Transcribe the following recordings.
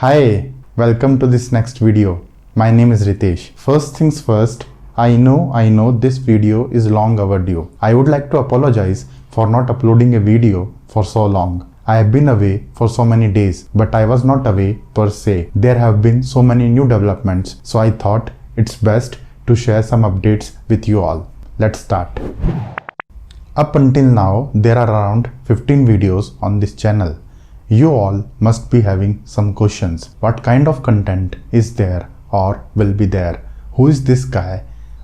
Hi, welcome to this next video. My name is Ritesh. First things first, I know this video is long overdue. I would like to apologize for not uploading a video for so long. I have been away for so many days, but I was not away per se. There have been so many new developments, so I thought it's best to share some updates with you all. Let's start. Up until now, there are around 15 videos on this channel. You all must be having some questions. What kind of content is there or will be there? Who is this guy?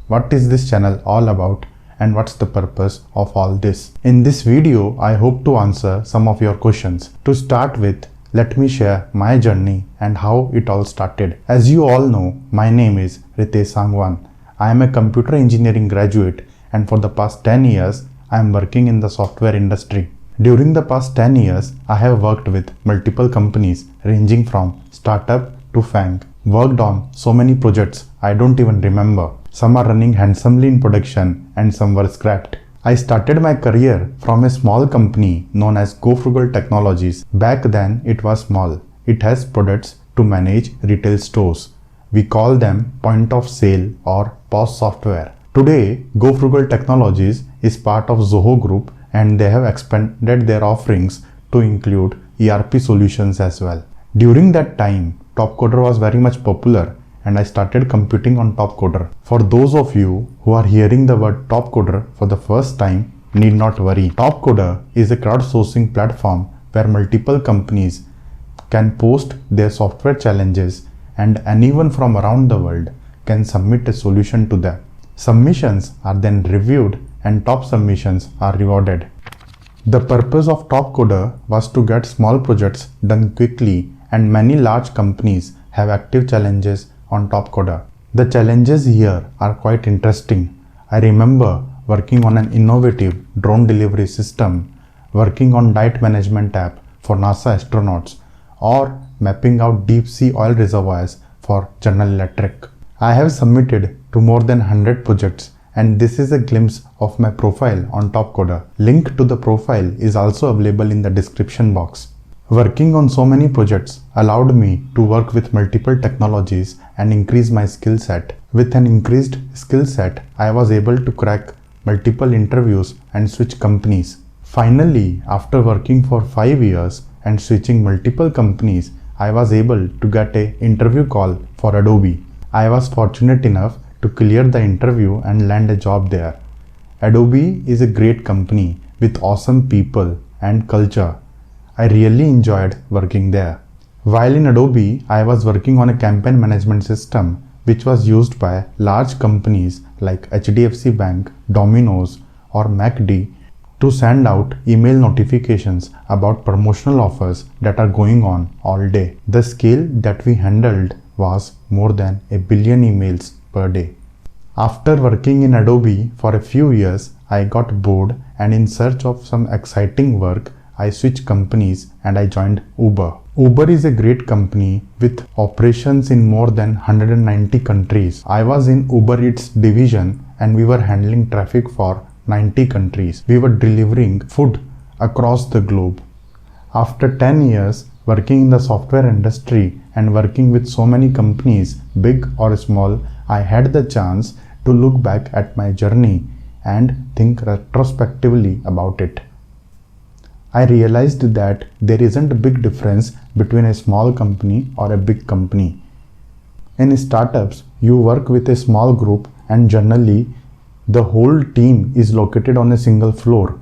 What is this channel all about? And what's the purpose of all this? In this video, I hope to answer some of your questions. To start with, let me share my journey and how it all started. As you all know, my name is Ritesh Sangwan. I am a computer engineering graduate, and for the past 10 years, I am working in the software industry. During the past 10 years, I have worked with multiple companies ranging from startup to FANG. Worked on so many projects I don't even remember. Some are running handsomely in production and some were scrapped. I started my career from a small company known as GoFrugal Technologies. Back then it was small. It has products to manage retail stores. We call them point of sale or POS software. Today, GoFrugal Technologies is part of Zoho Group, and they have expanded their offerings to include ERP solutions as well. During that time, Topcoder was very much popular and I started computing on Topcoder. For those of you who are hearing the word Topcoder for the first time, need not worry. Topcoder is a crowdsourcing platform where multiple companies can post their software challenges and anyone from around the world can submit a solution to them. Submissions are then reviewed and top submissions are rewarded. The purpose of Topcoder was to get small projects done quickly, and many large companies have active challenges on Topcoder. The challenges here are quite interesting. I remember working on an innovative drone delivery system, working on diet management app for NASA astronauts, or mapping out deep sea oil reservoirs for General Electric. I have submitted to more than 100 projects, and this is a glimpse of my profile on Topcoder. Link to the profile is also available in the description box. Working on so many projects allowed me to work with multiple technologies and increase my skill set. With an increased skill set, I was able to crack multiple interviews and switch companies. Finally, after working for 5 years and switching multiple companies, I was able to get an interview call for Adobe. I was fortunate enough to clear the interview and land a job there. Adobe is a great company with awesome people and culture. I really enjoyed working there. While in Adobe, I was working on a campaign management system which was used by large companies like HDFC Bank, Domino's or MACD to send out email notifications about promotional offers that are going on all day. The scale that we handled was more than 1 billion emails per day. After working in Adobe for a few years, I got bored, and in search of some exciting work, I switched companies and I joined Uber. Uber is a great company with operations in more than 190 countries. I was in Uber Eats division and we were handling traffic for 90 countries. We were delivering food across the globe. After 10 years working in the software industry and working with so many companies, big or small, I had the chance to look back at my journey and think retrospectively about it. I realized that there isn't a big difference between a small company or a big company. In startups, you work with a small group and generally the whole team is located on a single floor.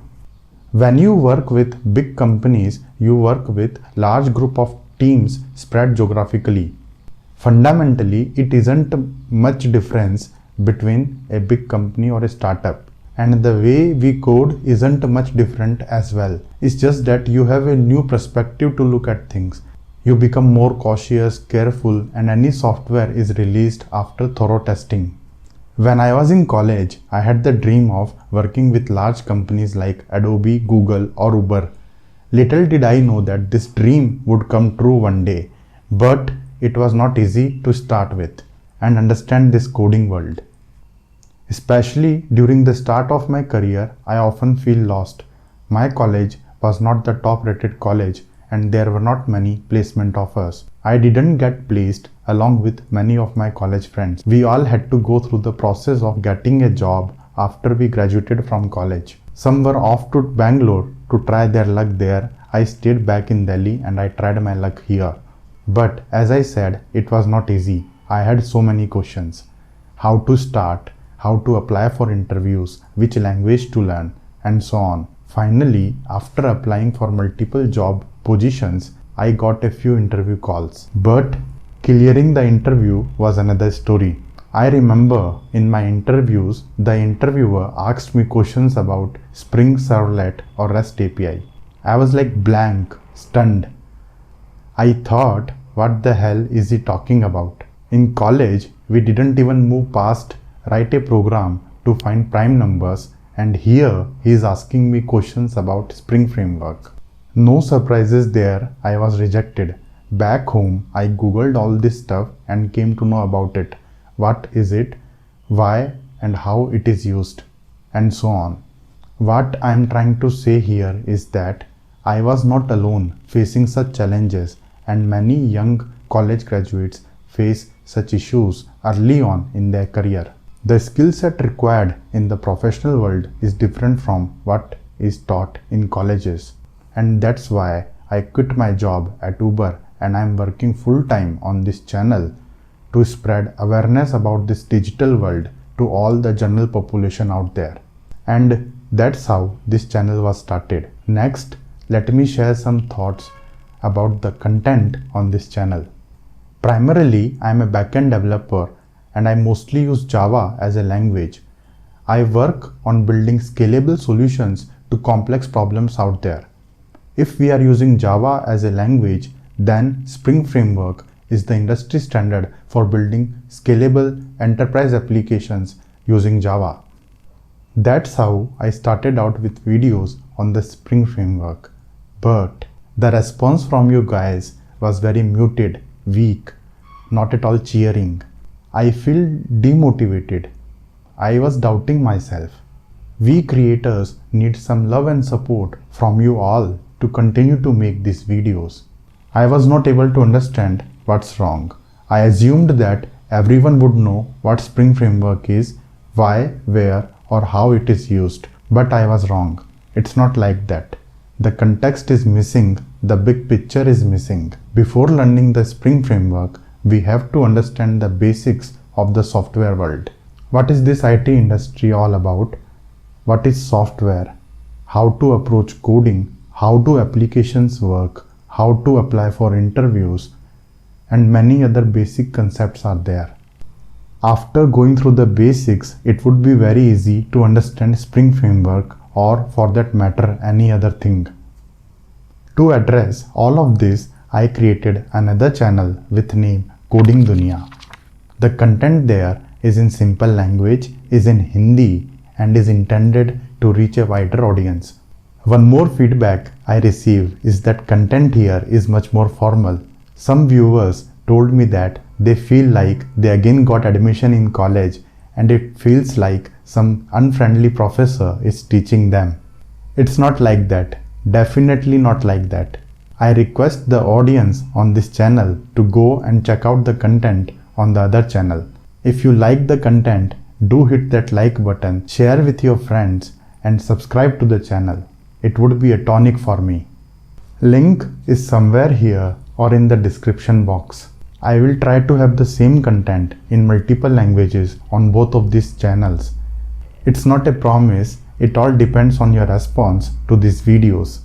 When you work with big companies, you work with large group of teams spread geographically. Fundamentally, it isn't much difference between a big company or a startup, and the way we code isn't much different as well. It's just that you have a new perspective to look at things. You become more cautious, careful, and any software is released after thorough testing. When I was in college, I had the dream of working with large companies like Adobe, Google, or Uber. Little did I know that this dream would come true one day, but it was not easy to start with and understand this coding world. Especially during the start of my career, I often feel lost. My college was not the top rated college and there were not many placement offers. I didn't get placed along with many of my college friends. We all had to go through the process of getting a job after we graduated from college. Some were off to Bangalore to try their luck there. I stayed back in Delhi and I tried my luck here. But as I said, it was not easy. I had so many questions. How to start, how to apply for interviews, which language to learn, and so on. Finally, after applying for multiple job positions, I got a few interview calls. But clearing the interview was another story. I remember in my interviews, the interviewer asked me questions about Spring Servlet or REST API. I was like blank, stunned. I thought, what the hell is he talking about? In college, we didn't even move past write a program to find prime numbers, and here he is asking me questions about Spring Framework. No surprises there, I was rejected. Back home, I googled all this stuff and came to know about it. What is it, why and how it is used, and so on. What I am trying to say here is that I was not alone facing such challenges, and many young college graduates face such issues early on in their career. The skill set required in the professional world is different from what is taught in colleges, and that's why I quit my job at Uber and I am working full-time on this channel to spread awareness about this digital world to all the general population out there. And that's how this channel was started. Next, let me share some thoughts about the content on this channel. Primarily, I am a backend developer and I mostly use Java as a language. I work on building scalable solutions to complex problems out there. If we are using Java as a language, then Spring Framework is the industry standard for building scalable enterprise applications using Java. That's how I started out with videos on the Spring Framework. But the response from you guys was very muted, weak, not at all cheering. I feel demotivated. I was doubting myself. We creators need some love and support from you all to continue to make these videos. I was not able to understand what's wrong. I assumed that everyone would know what Spring Framework is, why, where, or how it is used. But I was wrong. It's not like that. The context is missing, the big picture is missing. Before learning the Spring Framework, we have to understand the basics of the software world. What is this IT industry all about? What is software? How to approach coding? How do applications work? How to apply for interviews? And many other basic concepts are there. After going through the basics, it would be very easy to understand Spring Framework, or for that matter any other thing. To address all of this, I created another channel with name Coding Dunia. The content there is in simple language, is in Hindi, and is intended to reach a wider audience. One more feedback I receive is that content here is much more formal. Some viewers told me that they feel like they again got admission in college and it feels like some unfriendly professor is teaching them. It's not like that. Definitely not like that. I request the audience on this channel to go and check out the content on the other channel. If you like the content, do hit that like button, share with your friends and subscribe to the channel. It would be a tonic for me. Link is somewhere here or in the description box. I will try to have the same content in multiple languages on both of these channels. It's not a promise, it all depends on your response to these videos.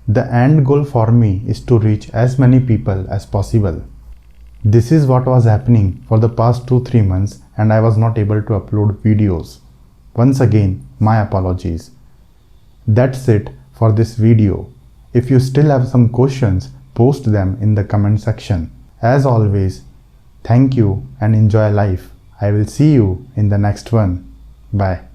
The end goal for me is to reach as many people as possible. This is what was happening for the past 2-3 months and I was not able to upload videos. Once again, my apologies. That's it for this video. If you still have some questions, post them in the comment section. As always, thank you and enjoy life. I will see you in the next one. Bye.